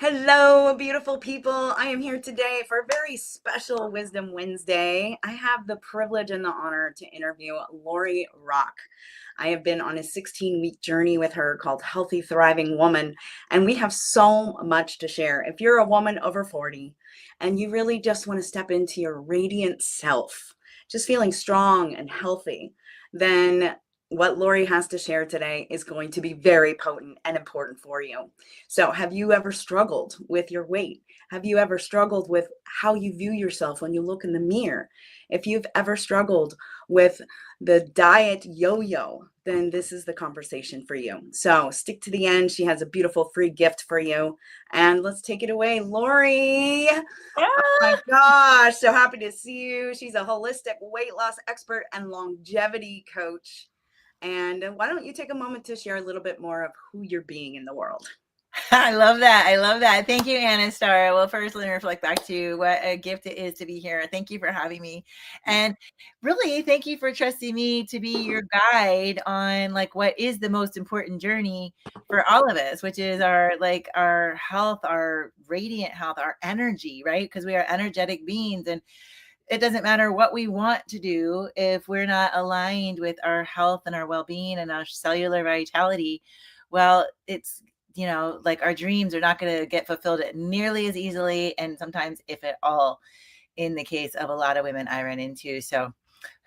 Hello, beautiful people. I am here today for a very special Wisdom Wednesday. I have the privilege and the honor to interview Laurie Rock. I have been on a 16-week journey with her called Healthy Thriving Woman, and we have so much to share. If you're a woman over 40 and you really just want to step into your radiant self, just feeling strong and healthy, then what Laurie has to share today is going to be very potent and important for you. So, have you ever struggled with your weight? Have you ever struggled with how you view yourself when you look in the mirror? If you've ever struggled with the diet yo yo, then this is the conversation for you. So, stick to the end. She has a beautiful free gift for you. And let's take it away, Laurie. Oh my gosh, so happy to see you. She's a holistic weight loss expert and longevity coach. And why don't you take a moment to share a little bit more of who you're being in the world? I love that. I love that. Thank you, Anna Star. Well, first, let me reflect back to what a gift it is to be here. Thank you for having me. And really, thank you for trusting me to be your guide on like what is the most important journey for all of us, which is our health, our radiant health, our energy, right? Because we are energetic beings, and it doesn't matter what we want to do if we're not aligned with our health and our well-being and our cellular vitality. Well, it's like our dreams are not going to get fulfilled nearly as easily, and sometimes, if at all, in the case of a lot of women I run into. So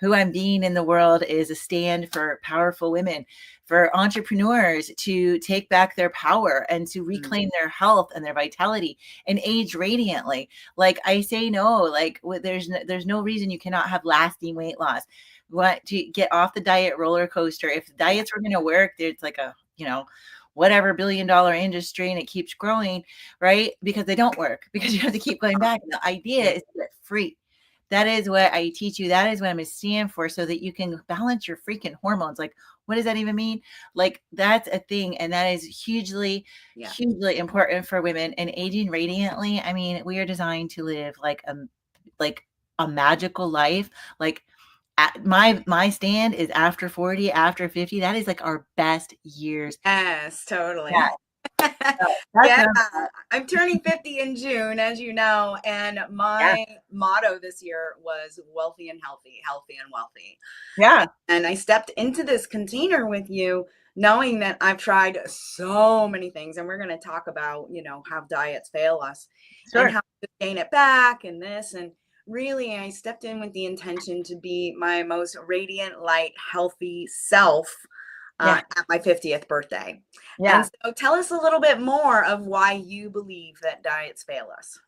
who I'm being in the world is a stand for powerful women, for entrepreneurs to take back their power and to reclaim their health and their vitality and age radiantly. Like I say, no, like there's no reason you cannot have lasting weight loss. We want to get off the diet roller coaster. If diets were going to work, there's like a, whatever $1 billion industry, and it keeps growing, right? Because they don't work, because you have to keep going back. And the idea is to get free. That is what I teach you. That is what I'm going to stand for, so that you can balance your freaking hormones. Like, what does that even mean? Like, that's a thing. And that is hugely, hugely important for women. And aging radiantly, I mean, we are designed to live like a magical life. Like, my stand is after 40, after 50. That is like our best years. Yes, totally. Yeah. Yeah, I'm turning 50 in June, as you know, and my motto this year was wealthy and healthy, healthy and wealthy. Yeah. And I stepped into this container with you knowing that I've tried so many things, and we're going to talk about, how diets fail us and how to gain it back and this. And really, I stepped in with the intention to be my most radiant, light, healthy self at my 50th birthday. And so tell us a little bit more of why you believe that diets fail us.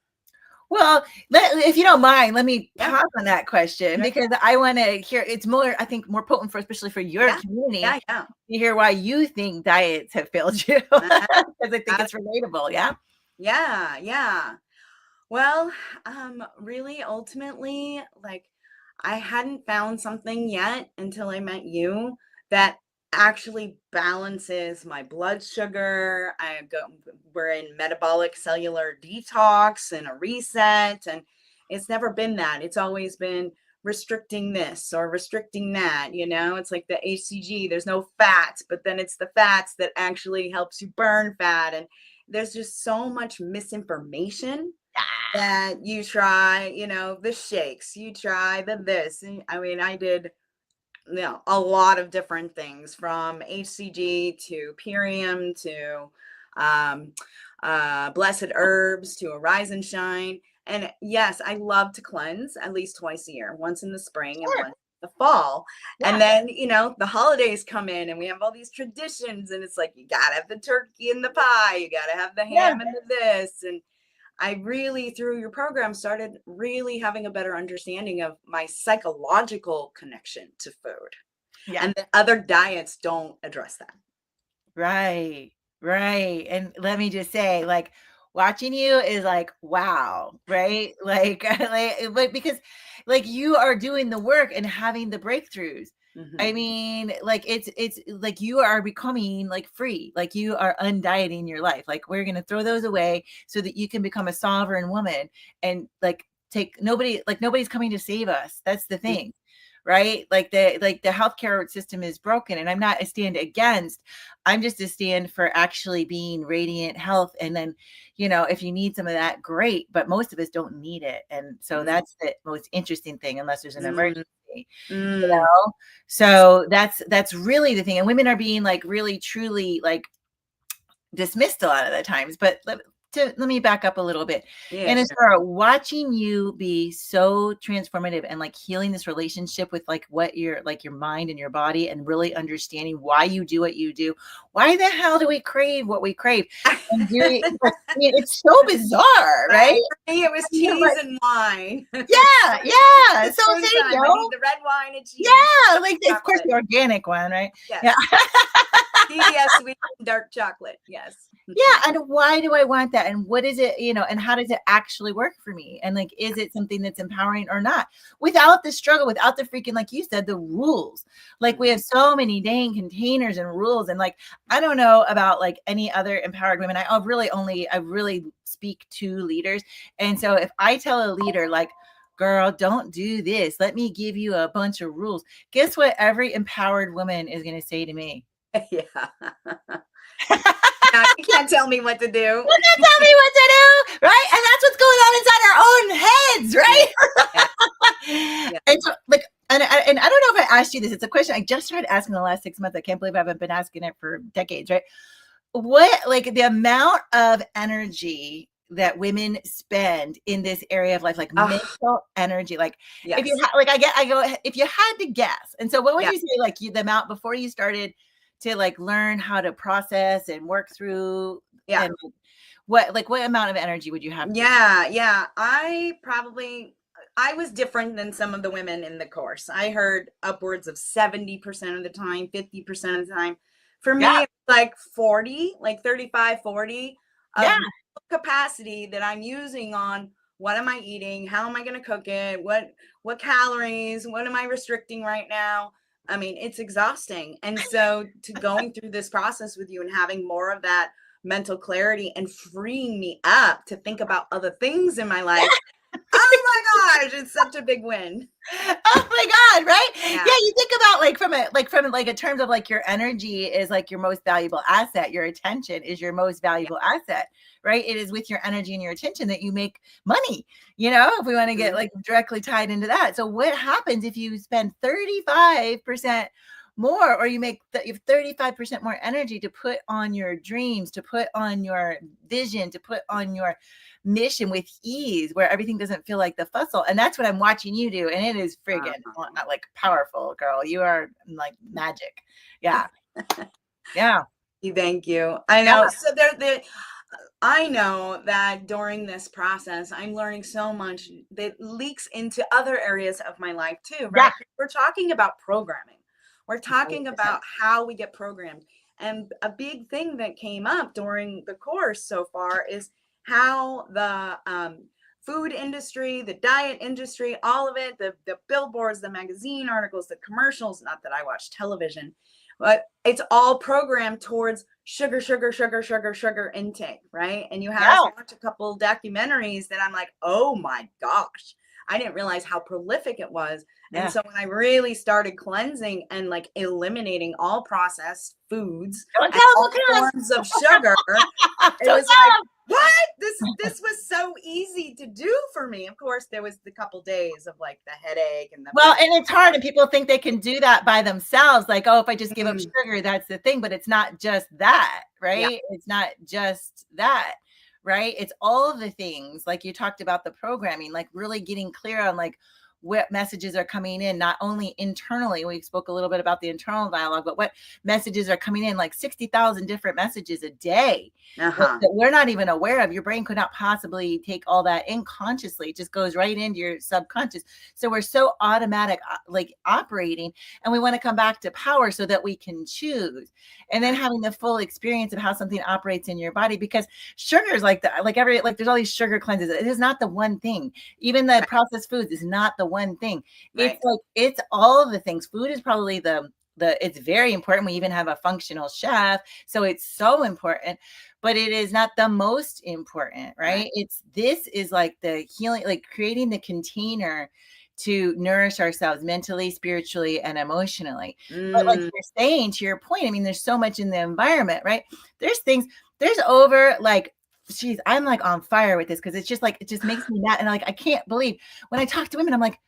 Well, if you don't mind, let me pause on that question, because I want to hear, it's more, I think, more potent especially for your community, to hear why you think diets have failed you, because I think it's relatable. Yeah. Well, really, ultimately, like, I hadn't found something yet until I met you that actually balances my blood sugar. We're in metabolic cellular detox and a reset, and it's never been that. It's always been restricting this or restricting that. It's like the HCG. There's no fats, but then it's the fats that actually helps you burn fat, and there's just so much misinformation that you try, the shakes, you try the this. And I mean, I did, a lot of different things, from HCG to Purium to Blessed Herbs to Arise and Shine. And yes, I love to cleanse at least twice a year, once in the spring and once in the fall. And then, the holidays come in and we have all these traditions, and it's like, you gotta have the turkey and the pie, you gotta have the ham and the this. And I really, through your program, started really having a better understanding of my psychological connection to food. And the other diets don't address that. Right. And let me just say, like, watching you is like, wow, right? Like, because like you are doing the work and having the breakthroughs. I mean, like it's like you are becoming like free, like you are undieting your life. Like, we're going to throw those away so that you can become a sovereign woman, and like nobody's coming to save us. That's the thing. right? Like the healthcare system is broken, and I'm not a stand against. I'm just a stand for actually being radiant health. And then, if you need some of that, great, but most of us don't need it. And so Mm, that's the most interesting thing, unless there's an mm, emergency. mm. So that's really the thing. And women are being like really truly like dismissed a lot of the times. But let me back up a little bit. Yeah, And as sure. far watching you be so transformative and like healing this relationship with like what your mind and your body, and really understanding why you do what you do. Why the hell do we crave what we crave? And it's so bizarre, right? Right. For me, it was You're cheese like, and wine. yeah. It's So food there you time. I go. need the red wine and cheese, Yeah, like of course chocolate. the organic one, right? Yeah. Yes. TBS sweet dark chocolate. Yes. Yeah, and why do I want that? And what is it, and how does it actually work for me? And like, is it something that's empowering or not? Without the struggle, without the freaking, like you said, the rules. Like we have so many dang containers and rules. And like, I don't know about like any other empowered women. I really speak to leaders. And so if I tell a leader, like, girl, don't do this, let me give you a bunch of rules. Guess what every empowered woman is going to say to me? Yeah. Yeah, you can't tell me what to do. You can tell me what to do, right? And that's what's going on inside our own heads, right? Yeah. Yeah. And so, like, and I don't know if I asked you this. It's a question I just started asking the last 6 months. I can't believe I haven't been asking it for decades, right? What, like, the amount of energy that women spend in this area of life, like Oh, mental energy, like if you yes. like, I go, if you had to guess, and so what would Yeah. you say, like the amount before you started to like learn how to process and work through, Yeah. and what amount of energy would you have to? Yeah. Yeah. I was different than some of the women in the course. I heard upwards of 70% of the time, 50% of the time. For Yeah, me, it's like 40, like 35, 40 yeah, of capacity that I'm using on what am I eating? How am I going to cook it? What calories? What am I restricting right now? I mean, it's exhausting. And so to going through this process with you and having more of that mental clarity and freeing me up to think about other things in my life. Oh my gosh, it's such a big win. oh my god, right? Yeah, Yeah. you think about like from a terms of like your energy is like your most valuable asset. Your attention is your most Yeah. valuable asset, right? It is with your energy and your attention that you make money, if we want to get Mhm. like directly tied into that. So what happens if you spend 35% more, or you you have 35% more energy to put on your dreams, to put on your vision, to put on your mission with ease, where everything doesn't feel like the fussle? And that's what I'm watching you do, and it is friggin' like powerful, girl. You are like magic. Yeah, yeah, Thank you. I yeah, know. So I know that during this process, I'm learning so much that leaks into other areas of my life too, yeah. right? We're talking about programming. We're talking 100%. about how we get programmed. And a big thing that came up during the course so far is how the food industry, the diet industry, all of it, the billboards, the magazine articles, the commercials, not that I watch television, but it's all programmed towards sugar, sugar, sugar, sugar, sugar intake, right? And you have us Yeah, watch a couple documentaries that I'm like, oh my gosh, I didn't realize how prolific it was. And yeah. so when I really started cleansing and like eliminating all processed foods Don't and tell them, all don't forms of sugar, tell it don't was like, tell what? This was so easy to do for me. Of course, there was the couple days of like the headache and the Well, and it's hard, and people think they can do that by themselves. Like, oh, if I just give up mm, sugar, that's the thing. But it's not just that, yeah, right? It's not just that, right? It's all of the things. Like you talked about the programming, like really getting clear on like what messages are coming in, not only internally. We spoke a little bit about the internal dialogue, but what messages are coming in, like 60,000 different messages a day uh-huh, that we're not even aware of. Your brain could not possibly take all that in consciously. It just goes right into your subconscious. So we're so automatic, like operating, and we want to come back to power so that we can choose. And then right, having the full experience of how something operates in your body, because sugar is like there's all these sugar cleanses. It is not the one thing. Even the right, processed foods is not the one thing. It's right, like, it's all of the things. Food is probably it's very important. We even have a functional chef. So it's so important, but it is not the most important, right, right? This is like the healing, like creating the container to nourish ourselves mentally, spiritually, and emotionally. But like Mm, you're saying, to your point, I mean, there's so much in the environment, right? There's things, there's over like, geez, I'm like on fire with this because it's just like, it just makes me mad. And like, I can't believe when I talk to women, I'm like,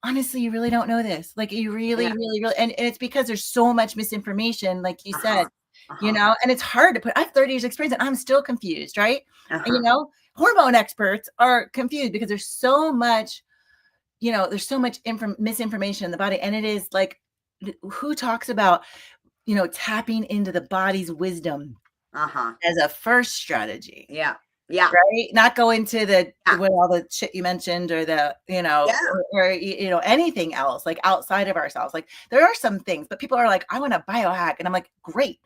honestly, you really don't know this. Like you yeah. really, really, really, and it's because there's so much misinformation, like you said, Uh-huh. Uh-huh. and it's hard to put. I have 30 years experience and I'm still confused, right? And Uh-huh. hormone experts are confused because there's so much, there's so much misinformation in the body. And it is like, who talks about, tapping into the body's wisdom Uh-huh. as a first strategy? Yeah. Yeah. Right? Not go into the Yeah. with all the shit you mentioned or the, Yeah. or anything else like outside of ourselves. Like there are some things, but people are like, I want to biohack. And I'm like, great.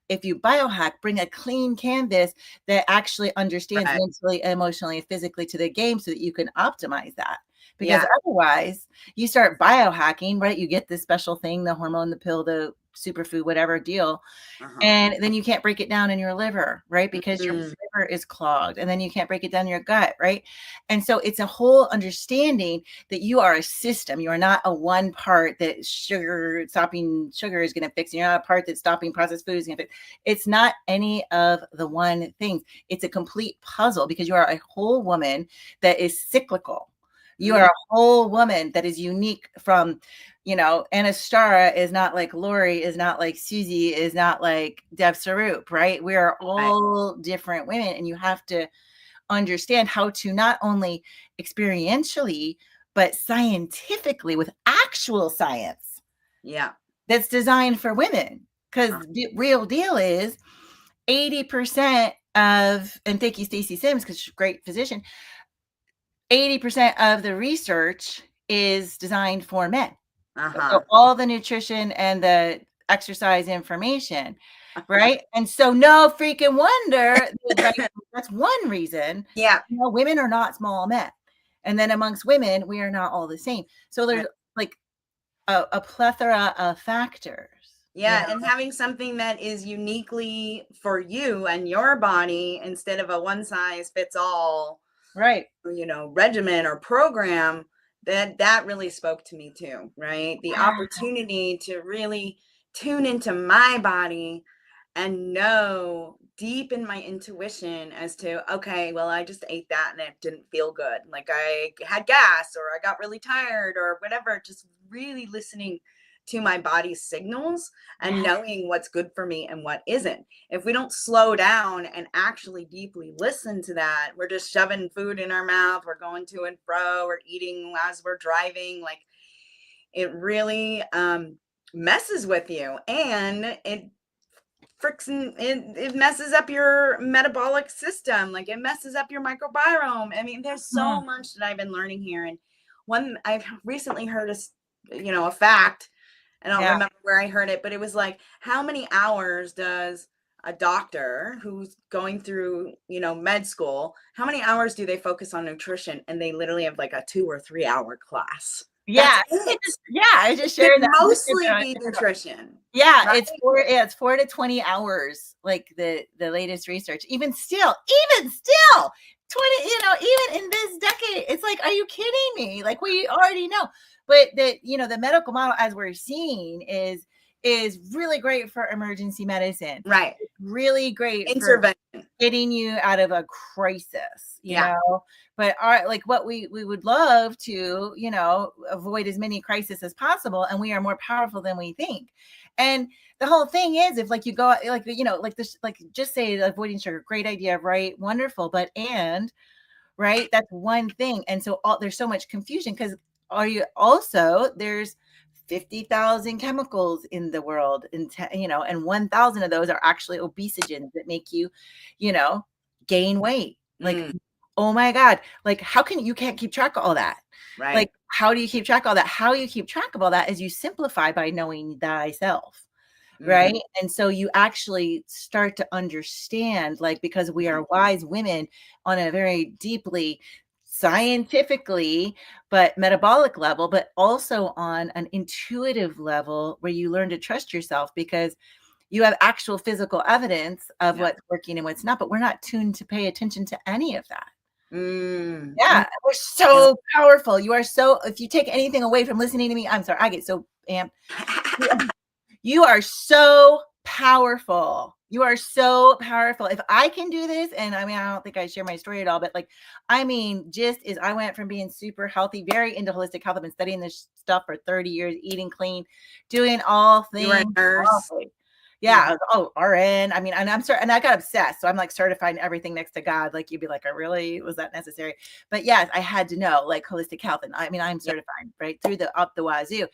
If you biohack, bring a clean canvas that actually understands Right. mentally, emotionally, physically to the game so that you can optimize that. Because Yeah. otherwise, you start biohacking, right? You get this special thing, the hormone, the pill, the superfood, whatever deal, Uh-huh. and then you can't break it down in your liver, right? Because your Mm, liver is clogged, and then you can't break it down in your gut, right? And so it's a whole understanding that you are a system. You are not a one part that stopping sugar is going to fix. You're not a part that stopping processed food is going to fix. It's not any of the one things. It's a complete puzzle because you are a whole woman that is cyclical. You are mm, a whole woman that is unique from, Anastara is not like Laurie, is not like Susie, is not like Dev Sarup, right? We are right. all different women, and you have to understand how to not only experientially, but scientifically with actual science Yeah. that's designed for women. Because Uh, the real deal is 80% of, and thank you, Stacey Sims, because she's a great physician, 80% of the research is designed for men. So uh-huh. all the nutrition and the exercise information, right? And so no freaking wonder, right? That's one reason, Yeah. women are not small men. And then amongst women, we are not all the same. So Right. there's like a plethora of factors, Yeah, and having something that is uniquely for you and your body instead of a one size fits all, right? regimen or program, that really spoke to me too, right? The opportunity to really tune into my body and know deep in my intuition as to, okay, well, I just ate that and it didn't feel good. Like I had gas or I got really tired or whatever, just really listening to my body's signals and Yeah. knowing what's good for me and what isn't. If we don't slow down and actually deeply listen to that, we're just shoving food in our mouth, we're going to and fro, we're eating as we're driving. Like it really messes with you, and it messes up your metabolic system. Like it messes up your microbiome. I mean, there's so Mhm. much that I've been learning here. And one I've recently heard a fact. I don't Yeah. remember where I heard it, but it was like, how many hours does a doctor who's going through, med school, how many hours do they focus on nutrition? And they literally have like a 2 or 3 hour class. That's Yeah. it. I It just should shared that. mostly be nutrition, Yeah, right? it's 4 to 20 hours, like the latest research. Even still, 20, even in this decade, it's like, are you kidding me? Like we already know. But the medical model as we're seeing is really great for emergency medicine. Right. It's really great for Intervention. getting you out of a crisis, Yeah. but our like what we would love to, avoid as many crises as possible, and we are more powerful than we think. And the whole thing is, if like you go like like this, like just say avoiding sugar, great idea, right? Wonderful. But and right, that's one thing. And so there's so much confusion because are you also there's 50,000 chemicals in the world, and and 1,000 of those are actually obesogens that make you, you know, gain weight. Like, Mm, oh my God, like how can you can't keep track of all that? right. Like, how do you keep track of all that? How you keep track of all that is you simplify by knowing thyself. Hmm. Right. And so you actually start to understand, like, because we Hmm. are wise women on a very deeply scientifically, but metabolic level, but also on an intuitive level where you learn to trust yourself because you have actual physical evidence of Yeah. what's working and what's not, but we're not tuned to pay attention to any of that. Yeah, Mm. we're so powerful. You are so, if you take anything away from listening to me, I'm sorry, I get so amped. You are so powerful. You are so powerful. If I can do this, and I mean, I don't think I share my story at all, but like, I mean, just as I went from being super healthy, very into holistic health, I've been studying this stuff for 30 years, eating clean, doing all You were a things nurse. healthy. Mhm. Yeah, oh, RN. I mean, and I'm sorry, and I got obsessed. So I'm like certified in everything next to God. Like you'd be like, "I really was that necessary?" But yes, I had to know like holistic health, and I mean, I'm Yeah, certified right through the up the wazoo,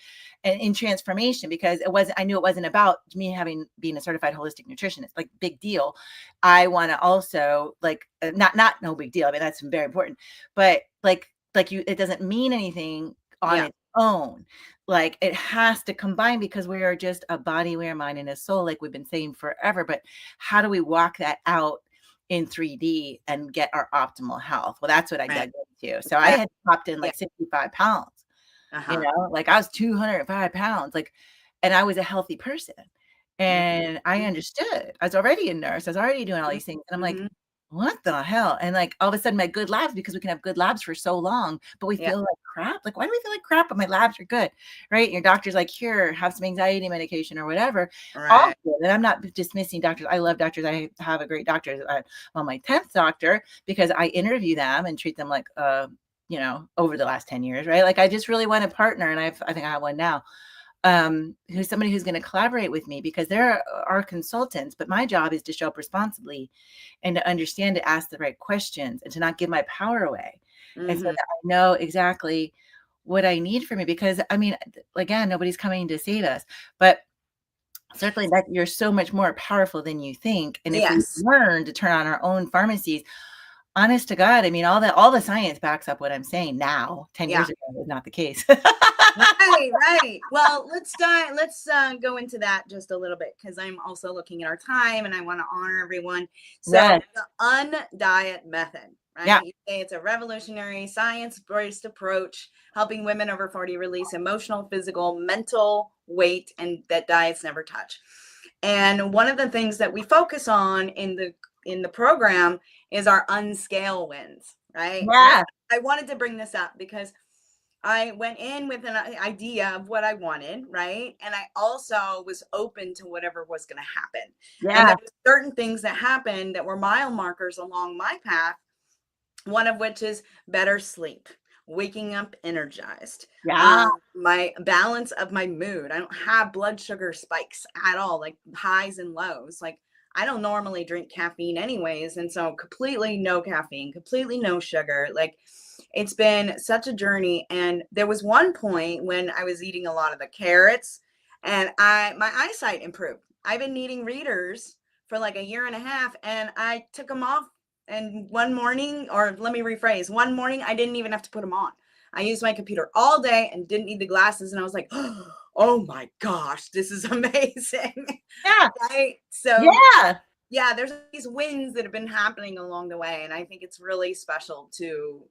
and in transformation because it wasn't. I knew it wasn't about me having being a certified holistic nutritionist. Like big deal. I want to also like not no big deal. I mean, that's very important, but like you, it doesn't mean anything on yeah, its own. Like it has to combine because we are just a body, we are mind, and a soul, like we've been saying forever. But how do we walk that out in 3D and get our optimal health? Well, that's what I right. dug into. So I Yeah, had popped in yeah. like 65 pounds, Uh-huh. like I was 205 pounds, like, and I was a healthy person. And I Mhm. understood. I was already a nurse. I was already doing all these things. And I'm like, Mhm. what the hell? And like all of a sudden my good labs, because we can have good labs for so long, but we Yeah, feel like crap. Like, why do we feel like crap? But my labs are good, right? And your doctor's like, here, have some anxiety medication or whatever. All right. good. And I'm not dismissing doctors. I love doctors. I have a great doctor. I'm on my 10th doctor because I interview them and treat them like over the last 10 years, right? Like I just really want a partner. And I think I have one now, who's somebody who's going to collaborate with me because there are consultants, but my job is to show up responsibly and to understand, to ask the right questions and to not give my power away. And so that Mhm. I know exactly what I need for me, because I mean, again, nobody's coming to save us, but certainly that you're so much more powerful than you think. And if we Yes. learn to turn on our own pharmacies, honest to God, I mean, all the science backs up what I'm saying now. 10 Yeah. years ago was not the case. Right, right. Well, let's go into that just a little bit because I'm also looking at our time and I want to honor everyone. So Yes. the UNdiet Method, Yeah. right? You say it's a revolutionary science-based approach helping women over 40 release emotional, physical, mental weight and that diets never touch. And one of the things that we focus on in the program is our unscale wins, right? And Yeah. I wanted to bring this up because I went in with an idea of what I wanted, right? And I also was open to whatever was going to happen. And there Yeah. were certain things that happened that were mile markers along my path, one of which is better sleep, waking up energized, Yeah. my balance of my mood. I don't have blood sugar spikes at all, like highs and lows. Like I don't normally drink caffeine anyways. And so completely no caffeine, completely no sugar. Like it's been such a journey. And there was one point when I was eating a lot of the carrots and my eyesight improved. I've been needing readers for like a year and a half and I took them off, and one morning, or let me rephrase, one morning I didn't even have to put them on. I used my computer all day and didn't need the glasses. And I was like, oh my gosh, this is amazing. Yeah. Right. So, Yeah. yeah, there's these wins that have been happening along the way. And I think it's really special to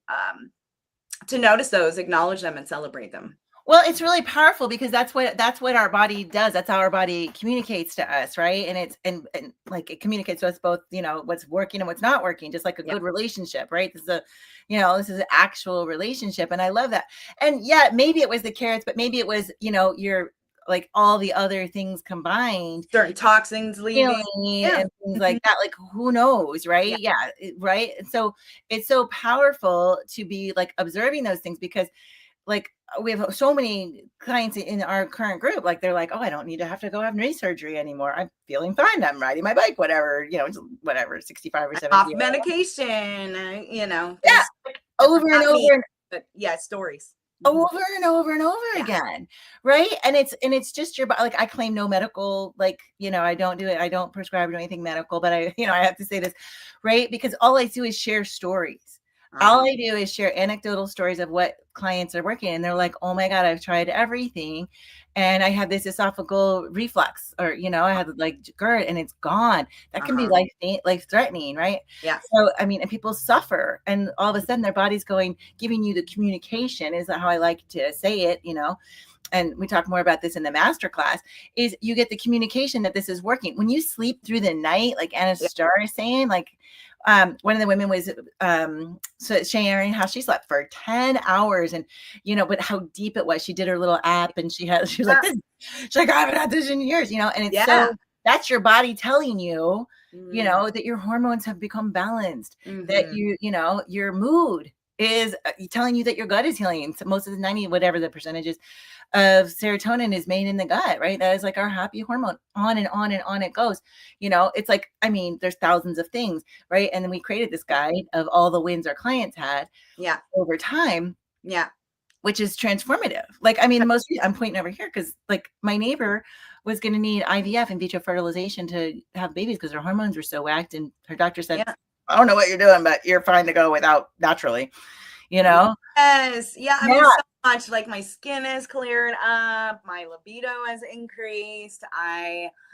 notice those, acknowledge them, and celebrate them. Well, it's really powerful because that's what our body does. That's how our body communicates to us, right? And it's and like it communicates to us both, what's working and what's not working, just like a Yeah. good relationship, right? This is an actual relationship. And I love that. And yeah, maybe it was the carrots, but maybe it was, your like all the other things combined, Certain toxins leaving. healing Yeah. and things Mhm. like that. Like who knows, Yeah. right? Yeah, right. And so it's so powerful to be like observing those things because like we have so many clients in our current group, like they're like, oh, I don't need to have to go have knee surgery anymore. I'm feeling fine. I'm riding my bike, whatever, whatever, 65 or I'm 70. off medication, Yeah, things that are over and not me, over and but yeah, stories. Mhm. over and over and over Yeah. again, right? And it's just like I claim no medical, like, I don't do it, I don't prescribe or do anything medical, but I have to say this, right? Because all I do is share stories. All Uh-huh. I do is share anecdotal stories of what clients are working, and they're like, oh my God, I've tried everything. And I had this esophageal reflux, or I had like GERD and it's gone. That can be Uh-huh. life threatening, right? Yeah. So, I mean, and people suffer, and all of a sudden their body's giving you the communication, is how I like to say it, and we talk more about this in the master class, is you get the communication that this is working. When you sleep through the night, like Anna Yeah. Starr is saying, like, one of the women was so sharing how she slept for 10 hours, and but how deep it was. She did her little app, and she was like this. She's like, I haven't had this in years, and it's Yeah. so that's your body telling you, Mm-hmm. that your hormones have become balanced, that Mm-hmm. your mood is telling you that your gut is healing. So most of the 90, whatever the percentages of serotonin is made in the gut, right? That is like our happy hormone. On and on and on it goes. It's like, I mean, there's thousands of things, right? And then we created this guide of all the wins our clients had Yeah. over time, Yeah. which is transformative. Like, I mean, I'm pointing over here because like my neighbor was going to need IVF, in vitro fertilization, to have babies because her hormones were so whacked. And her doctor said, Yeah. I don't know what you're doing, but you're fine to go without naturally, you know? Yes. Yeah. I Yeah. mean, so much. Like my skin is cleared up. My libido has increased.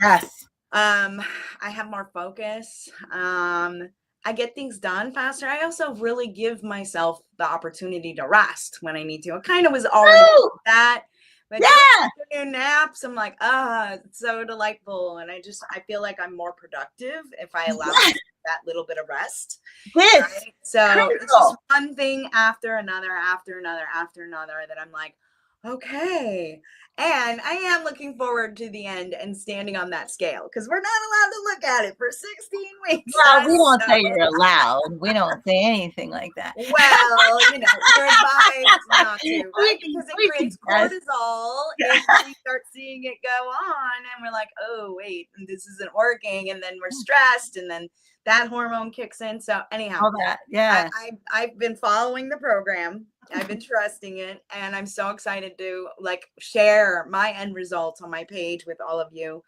Yes. I have more focus. I get things done faster. I also really give myself the opportunity to rest when I need to. I kind of was already Woo! that, but doing Yeah. afternoon naps, I'm like, it's so delightful. And I feel like I'm more productive if I allow Yes. myself that little bit of rest. This Right. So it's just critical. one thing after another, after another, after another that I'm like, okay. And I am looking forward to the end and standing on that scale because we're not allowed to look at it for 16 weeks. Well, we don't say So, you're allowed. We don't say anything like that. well, you're advised not to, right? We Because it we creates suggest. cortisol if we start seeing it go on and we're like, oh, wait, this isn't working. And then we're stressed and then that hormone kicks in. So, anyhow, All that. Yeah. I've been following the program. I've been trusting it, and I'm so excited to like share my end results on my page with all of you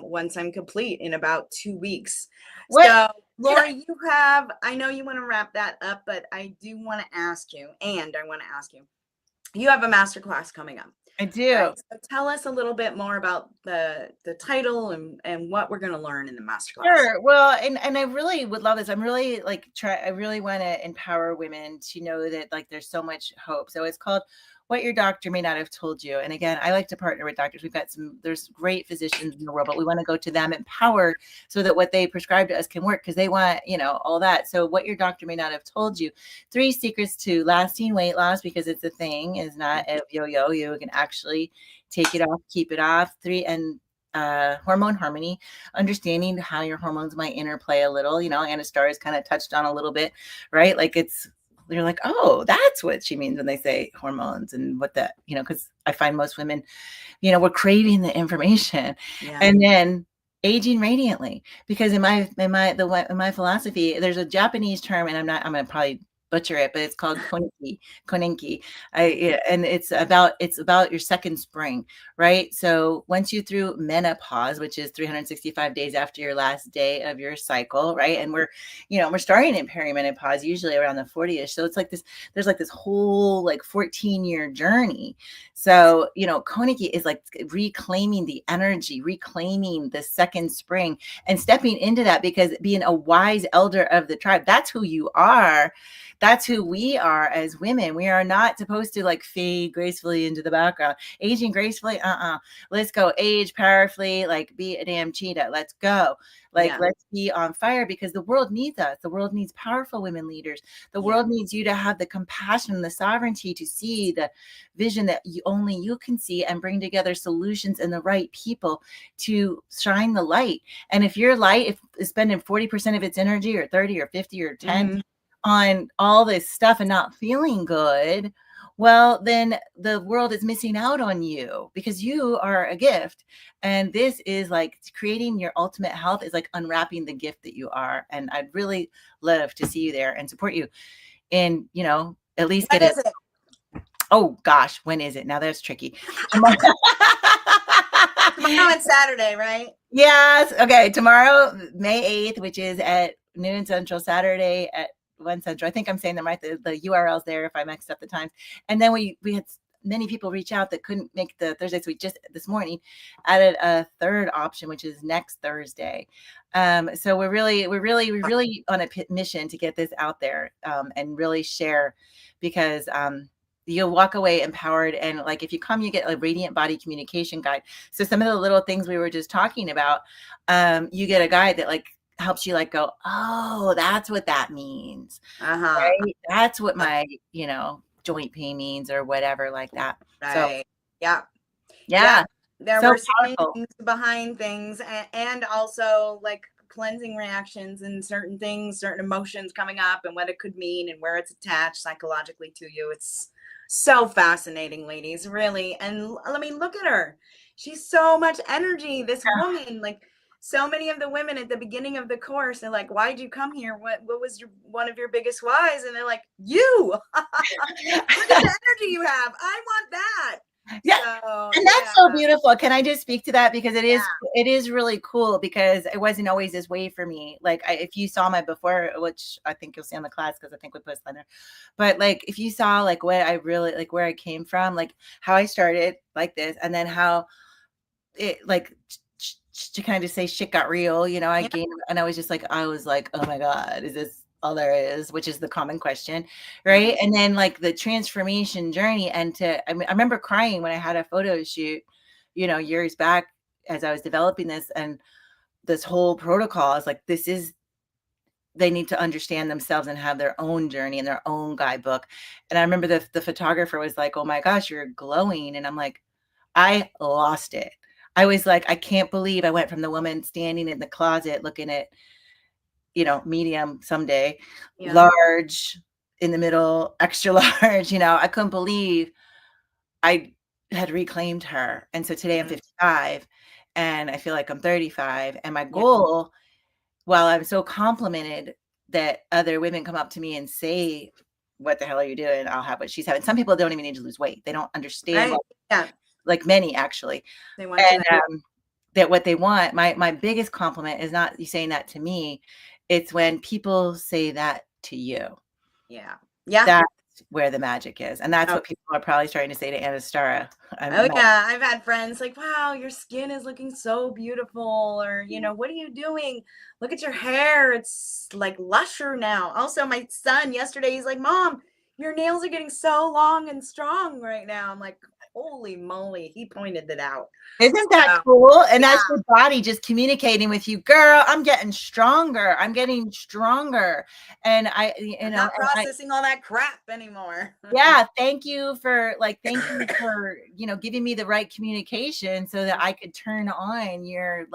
once I'm complete in about 2 weeks. What So, can Laurie, I know you want to wrap that up, but I do want to ask you, you have a masterclass coming up. I do? Right. So tell us a little bit more about the title and what we're going to learn in the masterclass. Sure. Well, and I really would love this. I'm really I really want to empower women to know that like there's so much hope. So it's called What Your Doctor May Not Have Told You. And again, I like to partner with doctors. There's great physicians in the world, but we want to go to them empowered so that what they prescribe to us can work because they want, all that. So What Your Doctor May Not Have Told You, 3 secrets to lasting weight loss, because it's a thing, is not a yo-yo. You can actually take it off, keep it off. 3, and hormone harmony, understanding how your hormones might interplay a little. Anna Starr has kind of touched on a little bit, right? Like you're like, oh, that's what she means when they say hormones, and what that, because I find most women, we're craving the information. Yeah. And then aging radiantly, because in my philosophy, there's a Japanese term, and I'm going to probably butcher it, but it's called konenki. And it's about your second spring, right? So once you through menopause, which is 365 days after your last day of your cycle, right? And we're starting in perimenopause usually around the 40ish. So it's like this, there's like this whole like 14-year journey. So, konenki is like reclaiming the energy, reclaiming the second spring and stepping into that, because being a wise elder of the tribe, that's who you are. That's who we are as women. We are not supposed to like fade gracefully into the background. Aging gracefully, let's go. Age powerfully, like be a damn cheetah. Let's go. Let's be on fire, because the world needs us. The world needs powerful women leaders. The world needs you to have the compassion and the sovereignty to see the vision that only you can see, and bring together solutions and the right people to shine the light. And if your light is spending 40% of its energy, or 30 or 50 or 10 on all this stuff and not feeling good, well, then the world is missing out on you, because you are a gift. And this is like creating your ultimate health, is like unwrapping the gift that you are. And I'd really love to see you there and support you in, at least When get it. is it? Oh gosh, when is it? Now that's tricky. Tomorrow and Saturday, right? Yes. Okay. Tomorrow, May 8th, which is at noon Central, Saturday at 1 Central. I think I'm saying them right. The URL's there if I mixed up the times. And then we had many people reach out that couldn't make the Thursday. So we just this morning added a third option, which is next Thursday. So we're really on a mission to get this out there and really share, because you'll walk away empowered. And like, if you come, you get a radiant body communication guide. So some of the little things we were just talking about, you get a guide that like helps you like go, oh, that's what that means, Uh-huh. right? That's what my, joint pain means or whatever like that. So Right. Yeah. Yeah. yeah, There so were so many powerful. things behind things, and also like cleansing reactions and certain things, certain emotions coming up and what it could mean and where it's attached psychologically to you. It's so fascinating, ladies, really. And I mean, look at her. She's so much energy. This woman, like so many of the women at the beginning of the course, they're like, "Why'd you come here? What was your one of your biggest whys?" And they're like, "You." Look at the energy you have. I want that. Yeah, So, and yeah, that's so beautiful. Can I just speak to that? Because yeah, it is really cool because it wasn't always this way for me. Like if you saw my before, which I think you'll see on the class because I think we post on there. But like if you saw like what I really like where I came from, like how I started like this, and then how it like to kind of say shit got real, I yeah, gained and I was like, oh my God, is this all there is? Which is the common question, uh-huh, right? And then like the transformation journey, and I mean, I remember crying when I had a photo shoot, years back as I was developing this, and this whole protocol is like, this is they need to understand themselves and have their own journey and their own guidebook. And I remember the photographer was like, oh my gosh, you're glowing. And I'm like, I lost it. I was like, I can't believe I went from the woman standing in the closet looking at, medium someday, yeah, large in the middle, extra large, I couldn't believe I had reclaimed her. And so today I'm mhm, 55 and I feel like I'm 35. And my yeah, goal, while I'm so complimented that other women come up to me and say, what the hell are you doing? I'll have what she's having. Some people don't even need to lose weight. They don't understand right, what, yeah, like many actually. they want you And that, that what they want, my biggest compliment is not you saying that to me. It's when people say that to you. yeah, yeah, That's where the magic is. And that's oh, what people are probably starting to say to Anastara. oh yeah, I've had friends like, wow, your skin is looking so beautiful, or what are you doing? Look at your hair, it's like lusher now. Also, my son yesterday, he's like, Mom, your nails are getting so long and strong right now. I'm like, holy moly, he pointed it out. Isn't that So cool? And yeah, that's your body just communicating with you, girl. I'm getting stronger. I'm getting stronger. And I'm not processing all that crap anymore. yeah, thank you for, giving me the right communication so that I could turn on your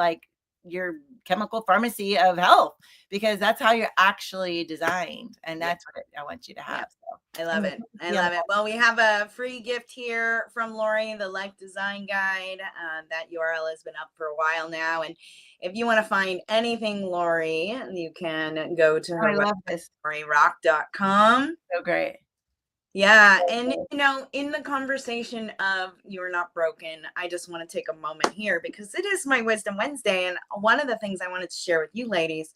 chemical pharmacy of health, because that's how you're actually designed. And Yeah. that's what I want you to Yeah. have. So I love anyway, it. I be on the love it. Well, we have a free gift here from Laurie, the Life Design Guide. That URL has been up for a while now. And if you want to find anything Laurie, you can go to oh, her I website, love this. laurierock.com. So great. Yeah. So And, great. in the conversation of You're Not Broken, I just want to take a moment here because it is my Wisdom Wednesday. And one of the things I wanted to share with you ladies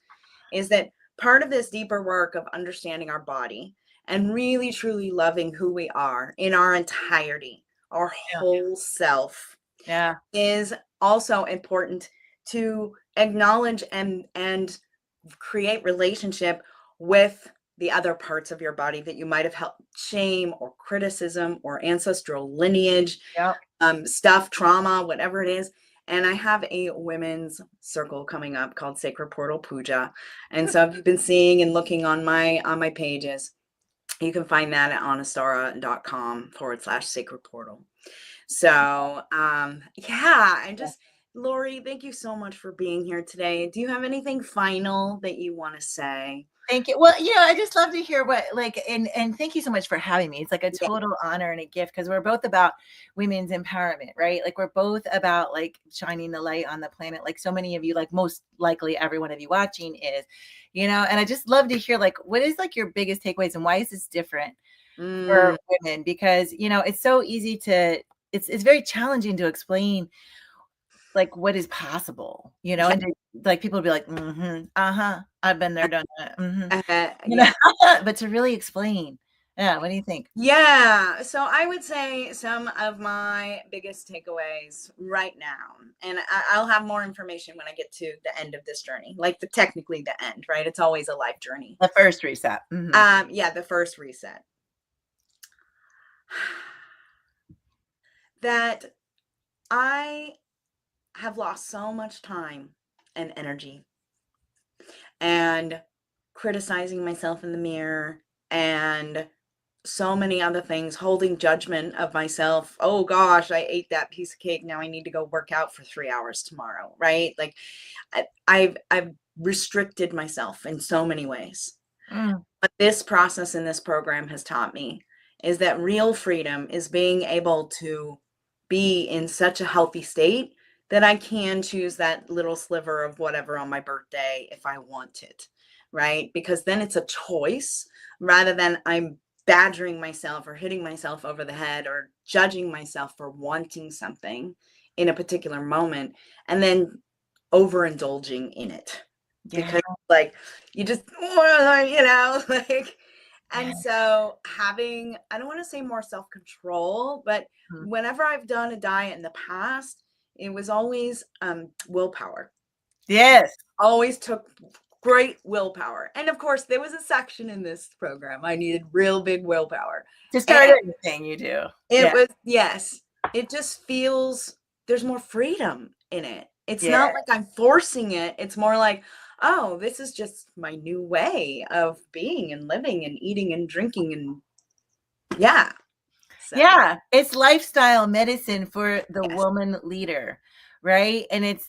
is that part of this deeper work of understanding our body and really truly loving who we are in our entirety, our Yeah. whole self, Yeah. is also important to acknowledge and create relationship with the other parts of your body that you might have held shame or criticism or ancestral lineage, Yep. stuff, trauma, whatever it is. And I have a women's circle coming up called Sacred Portal Puja. And so if you've been seeing and looking on my pages, you can find that at anastara.com/sacred portal. So yeah, and just Laurie, thank you so much for being here today. Do you have anything final that you want to say? Thank you. Well, I just love to hear and thank you so much for having me. It's like a Yeah. total honor and a gift because we're both about women's empowerment, right? Like we're both about like shining the light on the planet, like so many of you, like most likely every one of you watching is, and I just love to hear like what is like your biggest takeaways and why is this different for Mm, women? Because it's so easy to it's very challenging to explain like what is possible, yeah, and like people would be like, uh-huh, I've been there, done that. You know, yeah. but to really explain. Yeah, what do you think? Yeah. So I would say some of my biggest takeaways right now, and I'll have more information when I get to the end of this journey, like technically the end, right? It's always a life journey. The first reset. Yeah, the first reset. That I have lost so much time and energy and criticizing myself in the mirror and so many other things, holding judgment of myself. Oh gosh, I ate that piece of cake. Now I need to go work out for 3 hours tomorrow, right? Like I've restricted myself in so many ways. Mm. What this process in this program has taught me is that real freedom is being able to be in such a healthy state that I can choose that little sliver of whatever on my birthday if I want it, right? Because then it's a choice rather than I'm badgering myself or hitting myself over the head or judging myself for wanting something in a particular moment and then overindulging in it Yeah. because like you just like and so having, I don't want to say more self-control, but Mm. whenever I've done a diet in the past, it was always willpower. Yes. Always took great willpower. And of course, there was a section in this program I needed real big willpower. To start And anything you do. it Yeah. was, yes, it just feels there's more freedom in it. It's Yeah. not like I'm forcing it. It's more like, oh, this is just my new way of being and living and eating and drinking and yeah. So, Yeah, it's lifestyle medicine for the yes. woman leader, right? And it's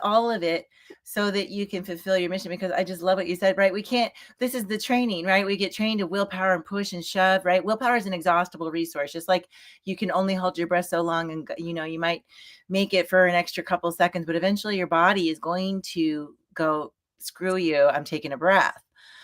all of it so that you can fulfill your mission, because I just love what you said, right? We can't, this is the training, right? We get trained to willpower and push and shove, right? Willpower is an exhaustible resource. Just like you can only hold your breath so long, and you might make it for an extra couple seconds, but eventually your body is going to go, screw you, I'm taking a breath.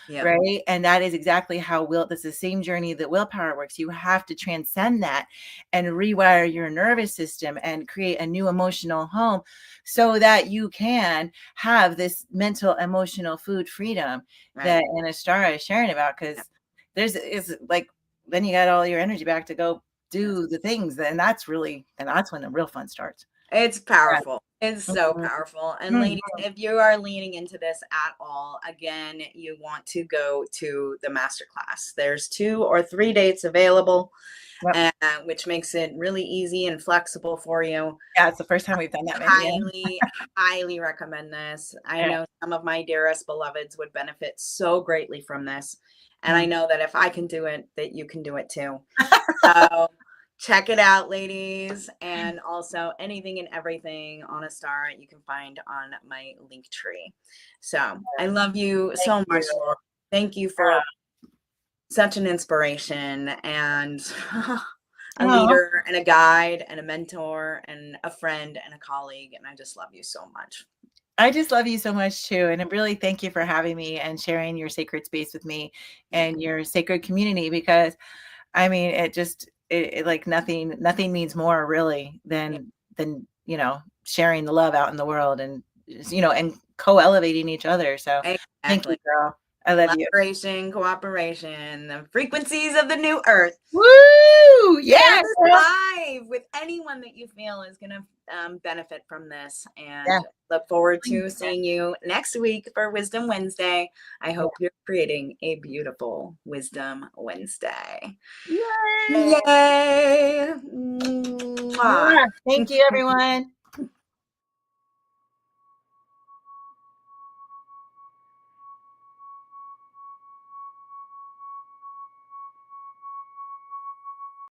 Yep. Right. And that is exactly how that's the same journey that willpower works. You have to transcend that and rewire your nervous system and create a new emotional home so that you can have this mental, emotional food freedom Right. that Anastara is sharing about. Yep. Because it's like, then you got all your energy back to go Yes. do the things. And that's when the real fun starts. It's powerful. It's so Yeah. powerful. And Mhm. ladies, if you are leaning into this at all, again, you want to go to the masterclass. There's 2 or 3 dates available, Yep. which makes it really easy and flexible for you. Yeah. It's the first time we've done that many. Yeah. Highly, highly recommend this. I Yeah. know some of my dearest beloveds would benefit so greatly from this. And I Mm. know that if I can do it, that you can do it too. So check it out, ladies. And also anything and everything on a star you can find on my link tree. So I love you Thank so much, you. Laura. Thank you for such an inspiration and a Oh, leader and a guide and a mentor and a friend and a colleague. And I just love you so much. I just love you so much too. And I really thank you for having me and sharing your sacred space with me and your sacred community, because I mean, it like nothing means more really Yeah, than, sharing the love out in the world, and, and co-elevating each other. So thank you, exactly. girl. I love you. Collaboration, cooperation, the frequencies of the new earth. Woo! Share Yeah, this girl. live with anyone that you feel is going to benefit from this. Yeah. And look forward to seeing you next week for Wisdom Wednesday. I hope you're creating a beautiful Wisdom Wednesday. Yay! Yay! Mwah. Thank you, everyone.